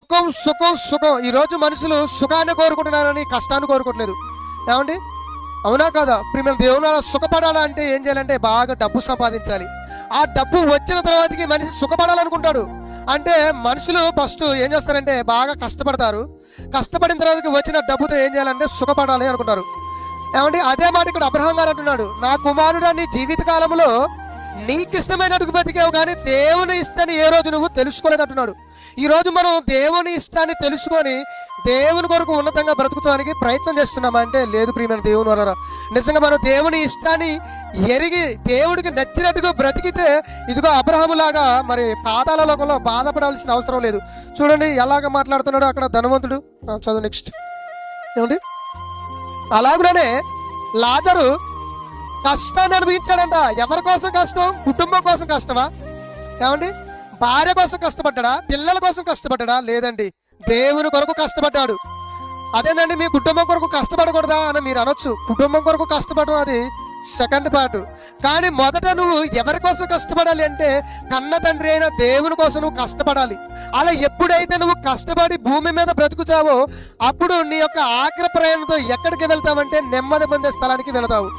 సుఖం సుఖం సుఖం. ఈరోజు మనుషులు సుఖాన్ని కోరుకుంటున్నారని కష్టాన్ని కోరుకోవట్లేదు. ఏమండి, అవునా కదా? ప్రియమైన దేవుని సుఖపడాలంటే ఏం చేయాలంటే బాగా డబ్బు సంపాదించాలి. ఆ డబ్బు వచ్చిన తర్వాతకి మనిషి సుఖపడాలనుకుంటాడు. అంటే మనుషులు ఫస్ట్ ఏం చేస్తారంటే బాగా కష్టపడతారు. కష్టపడిన తర్వాతకి వచ్చిన డబ్బుతో ఏం చేయాలంటే సుఖపడాలి అనుకుంటారు. ఏమండి, అదే మాట ఇక్కడ అబ్రహాం గారు అంటున్నాడు, నా కుమారుడు నీ జీవిత కాలంలో నీకు ఇష్టమైనట్టుకు బతికావు కానీ దేవుని ఇష్టాన్ని ఏ రోజు నువ్వు తెలుసుకోలేదు అంటున్నాడు. ఈ రోజు మనం దేవుని ఇష్టాన్ని తెలుసుకొని దేవుని కొరకు ఉన్నతంగా బ్రతుకుతానికి ప్రయత్నం చేస్తున్నామా అంటే లేదు. ప్రియమైన దేవుని వల్ల నిజంగా మనం దేవుని ఇష్టాన్ని ఎరిగి దేవుడికి నచ్చినట్టుగా బ్రతికితే ఇదిగో అబ్రహాము లాగా మరి పాతాళ లోకంలో బాధపడాల్సిన అవసరం లేదు. చూడండి ఎలాగ మాట్లాడుతున్నాడు అక్కడ ధనవంతుడు. చదువు నెక్స్ట్. ఏమండి, అలాగునే లాజరు కష్టాన్ని అనుభవించాడంట. ఎవరి కోసం కష్టం? కుటుంబం కోసం కష్టమా? ఏమండి, భార్య కోసం కష్టపడ్డా? పిల్లల కోసం కష్టపడ్డా? లేదండి, దేవుని కొరకు కష్టపడ్డాడు. అదేనండి, మీ కుటుంబం కొరకు కష్టపడకూడదా అని మీరు అనొచ్చు. కుటుంబం కొరకు కష్టపడడం అది సెకండ్ పార్ట్. కానీ మొదట నువ్వు ఎవరి కోసం కష్టపడాలి అంటే కన్న తండ్రి అయిన దేవుని కోసం నువ్వు కష్టపడాలి. అలా ఎప్పుడైతే నువ్వు కష్టపడి భూమి మీద బ్రతుకుతావో అప్పుడు నీ యొక్క ఆఖరి ప్రయాణంతో ఎక్కడికి వెళ్తావంటే నెమ్మది పొందే స్థలానికి వెళతావు.